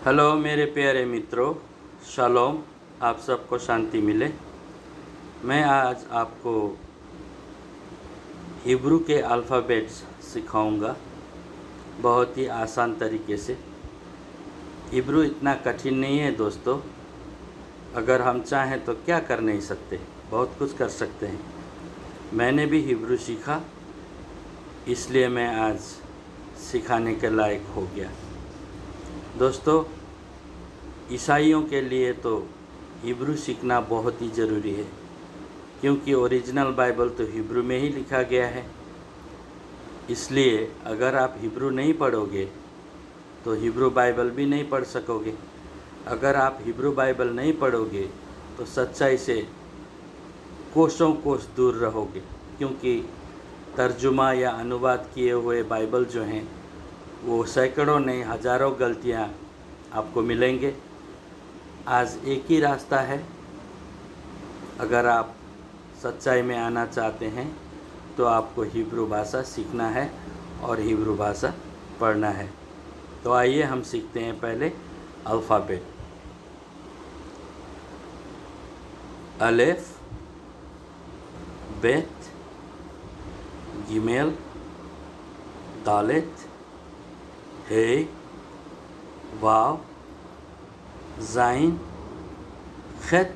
Hello मेरे प्यारे मित्रों, शालोम। आप सबको शांति मिले। मैं आज आपको हिब्रू के अल्फ़ाबेट्स सिखाऊंगा बहुत ही आसान तरीके से। हिब्रू इतना कठिन नहीं है दोस्तों। अगर हम चाहें तो क्या कर नहीं सकते, बहुत कुछ कर सकते हैं। मैंने भी हिब्रू सीखा, इसलिए मैं आज सिखाने के लायक हो गया। दोस्तों, ईसाइयों के लिए तो हिब्रू सीखना बहुत ही ज़रूरी है, क्योंकि ओरिजिनल बाइबल तो हिब्रू में ही लिखा गया है। इसलिए अगर आप हिब्रू नहीं पढ़ोगे तो हिब्रू बाइबल भी नहीं पढ़ सकोगे। अगर आप हिब्रू बाइबल नहीं पढ़ोगे तो सच्चाई से कोसों कोस दूर रहोगे, क्योंकि तर्जुमा या अनुवाद किए हुए बाइबल जो हैं वो सैकड़ों नहीं हज़ारों गलतियाँ आपको मिलेंगे। आज एक ही रास्ता है। अगर आप सच्चाई में आना चाहते हैं तो आपको हिब्रू भाषा सीखना है और हिब्रू भाषा पढ़ना है। तो आइए हम सीखते हैं पहले अल्फ़ाबेट। अलेफ, बेत, गिमेल, दालेत, हे, वाव, ज़ाइन, खत,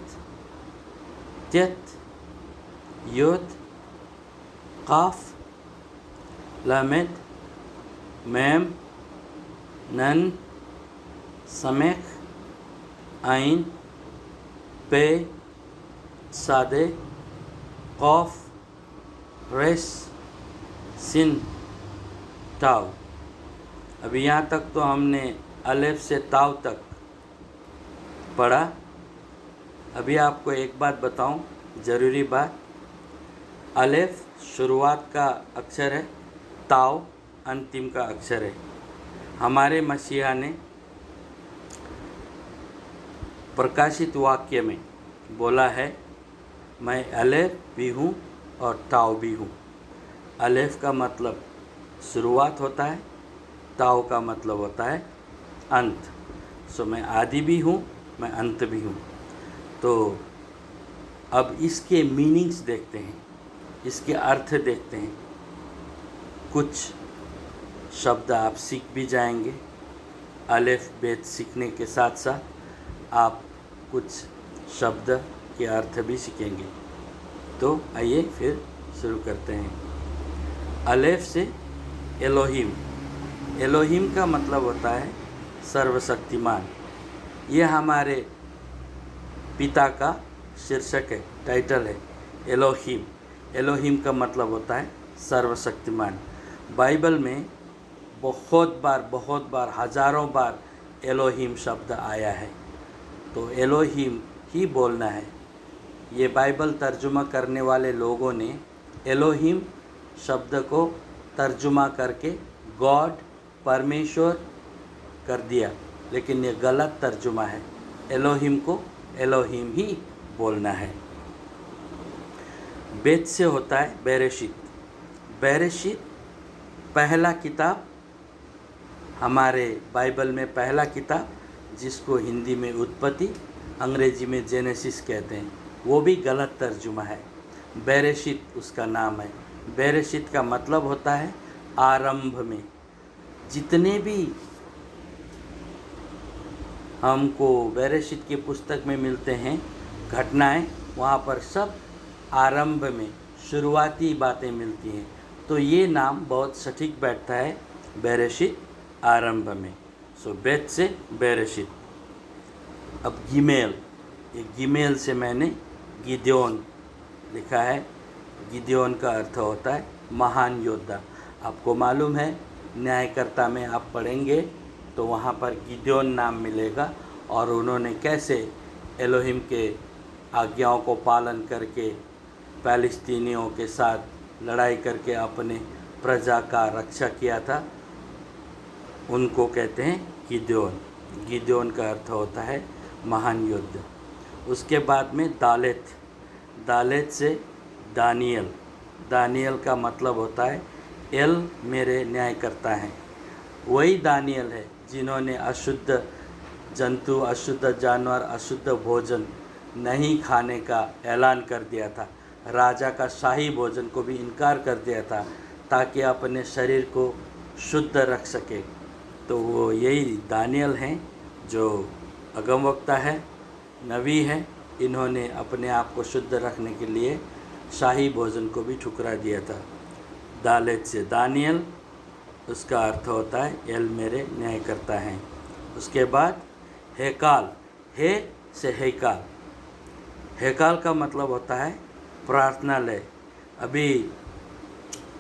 त्यत, योद, काफ, लामेद, मैम, नन, समेख, आइन, पे, सादे, कौफ, रेस, सिन, ताव। अभी यहाँ तक तो हमने अलेफ से ताव तक पढ़ा। अभी आपको एक बात बताऊं, ज़रूरी बात। अलेफ शुरुआत का अक्षर है, ताव अंतिम का अक्षर है। हमारे मसीहा ने प्रकाशित वाक्य में बोला है, मैं अलेफ भी हूँ और ताव भी हूँ। अलेफ का मतलब शुरुआत होता है, ताव का मतलब होता है अंत। सो मैं आदि भी हूँ, मैं अंत भी हूँ। तो अब इसके मीनिंग्स देखते हैं, इसके अर्थ देखते हैं। कुछ शब्द आप सीख भी जाएंगे। अलेफ बेत सीखने के साथ साथ आप कुछ शब्द के अर्थ भी सीखेंगे। तो आइए फिर शुरू करते हैं। अलेफ से एलोहिम। एलोहिम का मतलब होता है सर्वशक्तिमान। यह हमारे पिता का शीर्षक है, टाइटल है एलोहिम। एलोहिम का मतलब होता है सर्वशक्तिमान। बाइबल में बहुत बार हज़ारों बार एलोहिम शब्द आया है, तो एलोहिम ही बोलना है। ये बाइबल तर्जुमा करने वाले लोगों ने एलोहिम शब्द को तर्जुमा करके गॉड, परमेश्वर कर दिया, लेकिन ये गलत तर्जुमा है। एलोहिम को एलोहिम ही बोलना है। बेत से होता है बेरेशित। बेरेशित पहला किताब, हमारे बाइबल में पहला किताब, जिसको हिंदी में उत्पत्ति, अंग्रेजी में जेनेसिस कहते हैं, वो भी गलत तर्जुमा है। बेरेशित उसका नाम है। बेरेशित का मतलब होता है आरंभ में। जितने भी हमको बेरेशित की पुस्तक में मिलते हैं घटनाएं, वहाँ पर सब आरंभ में शुरुआती बातें मिलती हैं। तो ये नाम बहुत सटीक बैठता है, बेरेशित आरंभ में। सो बेत से बेरेशित। अब गिमेल, ये गिमेल से मैंने गिद्योन लिखा है। गिद्योन का अर्थ होता है महान योद्धा। आपको मालूम है, न्यायकर्ता में आप पढ़ेंगे तो वहाँ पर गिद्योन नाम मिलेगा, और उन्होंने कैसे एलोहिम के आज्ञाओं को पालन करके फ़िलिस्तीनियों के साथ लड़ाई करके अपने प्रजा का रक्षा किया था, उनको कहते हैं गिद्योन। गिद्योन का अर्थ होता है महान योद्धा। उसके बाद में दालेत। दालेत से दानियल। दानियल का मतलब होता है एल मेरे न्यायकर्ता हैं। वही दानियल है जिन्होंने अशुद्ध जंतु, अशुद्ध जानवर, अशुद्ध भोजन नहीं खाने का ऐलान कर दिया था। राजा का शाही भोजन को भी इनकार कर दिया था ताकि अपने शरीर को शुद्ध रख सके। तो वो यही दानियल हैं जो अगमवक्ता है, नबी है। इन्होंने अपने आप को शुद्ध रखने के लिए शाही भोजन को भी ठुकरा दिया था। दालेत से दानियल, उसका अर्थ होता है एल मेरे न्याय करता है। उसके बाद हैकाल, हे से हैकाल। हैकाल का मतलब होता है प्रार्थनालय। अभी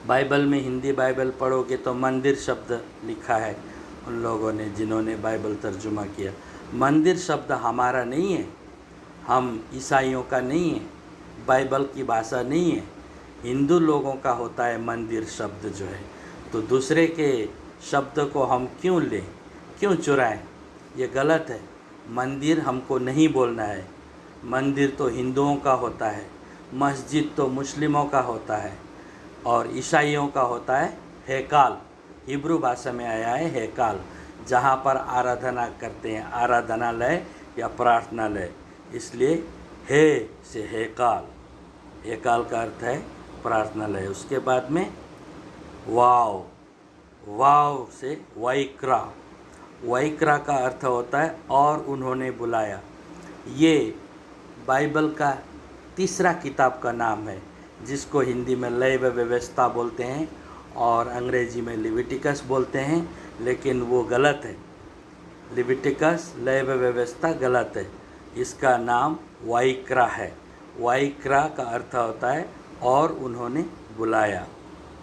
बाइबल में, हिंदी बाइबल पढ़ोगे तो मंदिर शब्द लिखा है उन लोगों ने जिन्होंने बाइबल तर्जुमा किया। मंदिर शब्द हमारा नहीं है, हम ईसाइयों का नहीं है, बाइबल की भाषा नहीं है, हिंदू लोगों का होता है मंदिर शब्द जो है। तो दूसरे के शब्द को हम क्यों लें, क्यों चुराएं? ये गलत है। मंदिर हमको नहीं बोलना है। मंदिर तो हिंदुओं का होता है, मस्जिद तो मुस्लिमों का होता है, और ईसाइयों का होता है हैकाल। हिब्रू भाषा में आया है हैकाल, जहाँ पर आराधना करते हैं, आराधनालय या प्रार्थनालय। इसलिए हे से हैकाल, हैकाल का अर्थ है प्रार्थनालय। उसके बाद में वाव, वाव से वाइक्रा। वाइक्रा का अर्थ होता है और उन्होंने बुलाया। ये बाइबल का तीसरा किताब का नाम है, जिसको हिंदी में लय व व्यवस्था बोलते हैं और अंग्रेजी में लिविटिकस बोलते हैं, लेकिन वो गलत है। लिविटिकस, लय व व्यवस्था गलत है। इसका नाम वाइक्रा है। वाइक्रा का अर्थ होता है और उन्होंने बुलाया।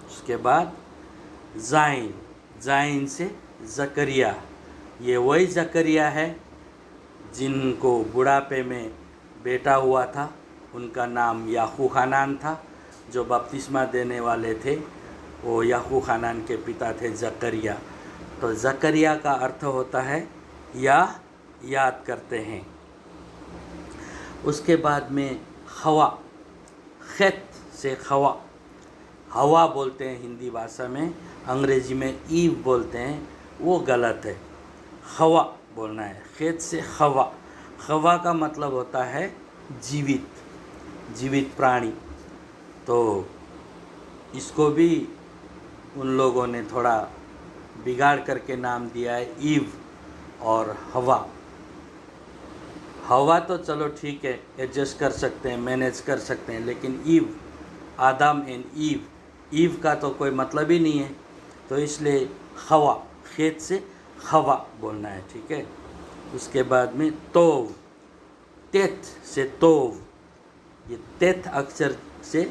उसके बाद जाइन, जाइन से जकरिया। ये वही जकरिया है जिनको बुढ़ापे में बेटा हुआ था, उनका नाम याहू खानान था। जो बपतिस्मा देने वाले थे वो याहू खानान के पिता थे जकरिया। तो जकरिया का अर्थ होता है या याद करते हैं। उसके बाद में हवा, खेत से हवा, हवा बोलते हैं हिंदी भाषा में, अंग्रेजी में ईव बोलते हैं, वो गलत है। हवा बोलना है, खेत से हवा। हवा का मतलब होता है जीवित, जीवित प्राणी। तो इसको भी उन लोगों ने थोड़ा बिगाड़ करके नाम दिया है ईव और हवा। हवा तो चलो ठीक है, एडजस्ट कर सकते हैं, मैनेज कर सकते हैं, लेकिन ईव, आदम एंड ईव का तो कोई मतलब ही नहीं है। तो इसलिए हवा, खेत से हवा बोलना है, ठीक है। उसके बाद में तोव, तेथ से तोव। ये तेथ अक्षर से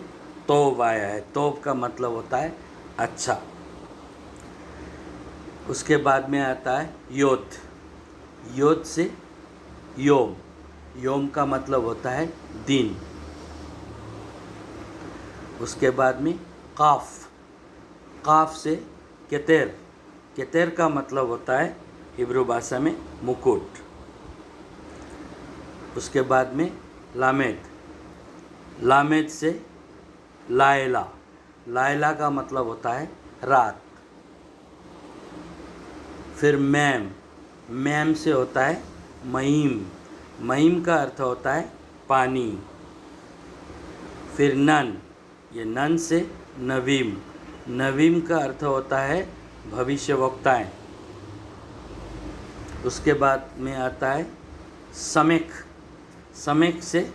तोव आया है। तोव का मतलब होता है अच्छा। उसके बाद में आता है योद, योद से योम, योम का मतलब होता है दिन। उसके बाद में काफ, काफ से केतेर, केतेर का मतलब होता है हिब्रू भाषा में मुकुट। उसके बाद में लामेद, लामेद से लायला, लायला का मतलब होता है रात। फिर मैम, मैम से होता है महीम, महीम का अर्थ होता है पानी। फिर नन, ये नन से नवीम, नवीम का अर्थ होता है भविष्यवक्ताएं। उसके बाद में आता है समेक, समेक से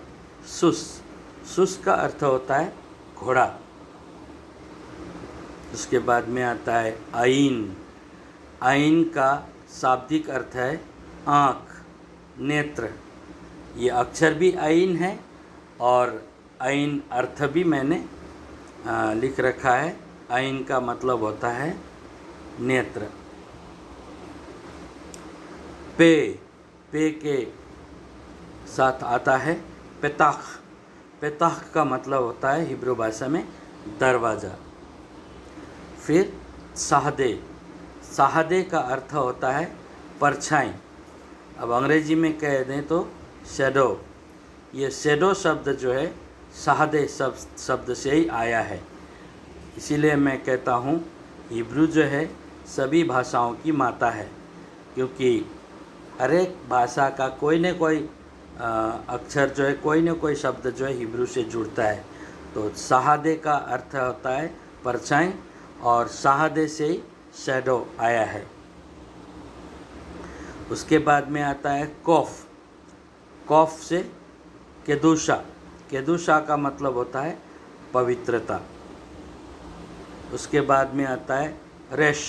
सुस, सुस का अर्थ होता है घोड़ा। उसके बाद में आता है आइन, आइन का शाब्दिक अर्थ है आँख, नेत्र। ये अक्षर भी आइन है और आइन अर्थ भी मैंने लिख रखा है। आइन का मतलब होता है नेत्र। पे, पे के साथ आता है पेताख, पेताख का मतलब होता है हिब्रू भाषा में दरवाज़ा। फिर साहदे, साहदे का अर्थ होता है परछाई। अब अंग्रेजी में कह दें तो शैडो। ये शैडो शब्द जो है साहदे शब्द से ही आया है। इसीलिए मैं कहता हूँ हिब्रू जो है सभी भाषाओं की माता है, क्योंकि हर एक भाषा का कोई न कोई अक्षर जो है, कोई न कोई शब्द जो है हिब्रू से जुड़ता है। तो शहादे का अर्थ होता है परछाई, और शहादे से ही शैडो आया है। उसके बाद में आता है कौफ। कौफ से केदुशा। केदुशा का मतलब होता है पवित्रता। उसके बाद में आता है रेश।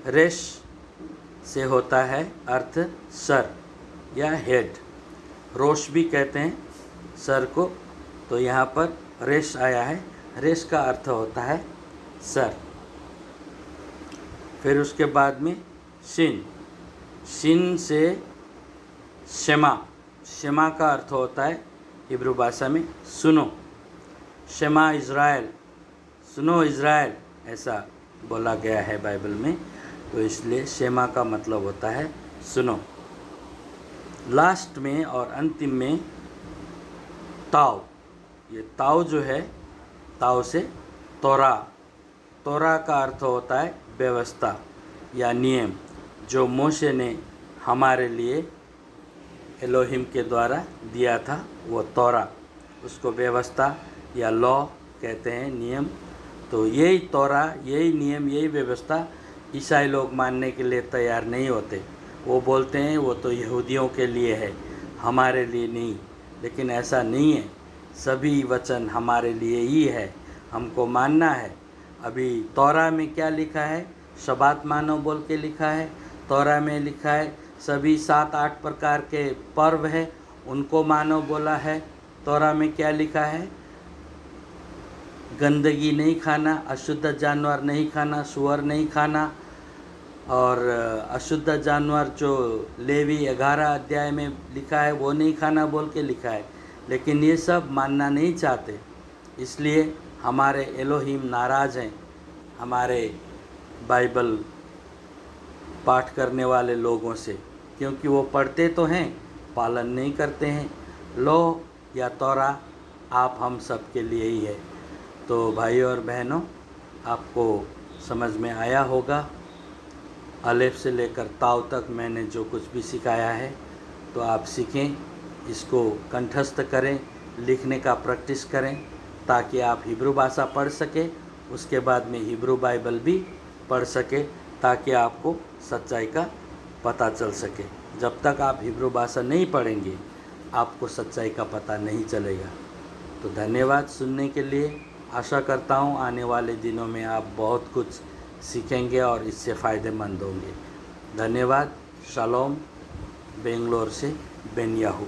रेश से होता है अर्थ सर या हेड। रोश भी कहते हैं सर को, तो यहाँ पर रेश आया है। रेश का अर्थ होता है सर। फिर उसके बाद में शिन। शिन से शेमा। शेमा का अर्थ होता है हिब्रू भाषा में सुनो। शेमा इज़राइल, सुनो इज़राइल, ऐसा बोला गया है बाइबल में, तो इसलिए शेमा का मतलब होता है सुनो। लास्ट में और अंतिम में ताव। ये ताव जो है, ताव से तोरा। तोरा का अर्थ होता है व्यवस्था या नियम, जो मूसे ने हमारे लिए एलोहिम के द्वारा दिया था, वो तोरा, उसको व्यवस्था या लॉ कहते हैं, नियम। तो यही तोरा, यही नियम, यही व्यवस्था ईसाई लोग मानने के लिए तैयार नहीं होते। वो बोलते हैं वो तो यहूदियों के लिए है, हमारे लिए नहीं। लेकिन ऐसा नहीं है, सभी वचन हमारे लिए ही है, हमको मानना है। अभी तोरा में क्या लिखा है? शबात मानो बोल के लिखा है। तोरा में लिखा है सभी 7-8 प्रकार के पर्व है, उनको मानो बोला है। तोरा में क्या लिखा है? गंदगी नहीं खाना, अशुद्ध जानवर नहीं खाना, सूअर नहीं खाना, और अशुद्ध जानवर जो लेवी 11 अध्याय में लिखा है वो नहीं खाना बोल के लिखा है। लेकिन ये सब मानना नहीं चाहते, इसलिए हमारे एलोहिम नाराज़ हैं हमारे बाइबल पाठ करने वाले लोगों से, क्योंकि वो पढ़ते तो हैं, पालन नहीं करते हैं। लो या तोरा आप हम सब के लिए ही है। तो भाइयों और बहनों, आपको समझ में आया होगा। अलेफ से लेकर ताव तक मैंने जो कुछ भी सिखाया है, तो आप सीखें, इसको कंठस्थ करें, लिखने का प्रैक्टिस करें, ताकि आप हिब्रू भाषा पढ़ सकें। उसके बाद में हिब्रू बाइबल भी पढ़ सके, ताकि आपको सच्चाई का पता चल सके। जब तक आप हिब्रू भाषा नहीं पढ़ेंगे, आपको सच्चाई का पता नहीं चलेगा। तो धन्यवाद सुनने के लिए। आशा करता हूँ आने वाले दिनों में आप बहुत कुछ सीखेंगे और इससे फ़ायदेमंद होंगे। धन्यवाद। शालोम। बेंगलोर से बेन याहू।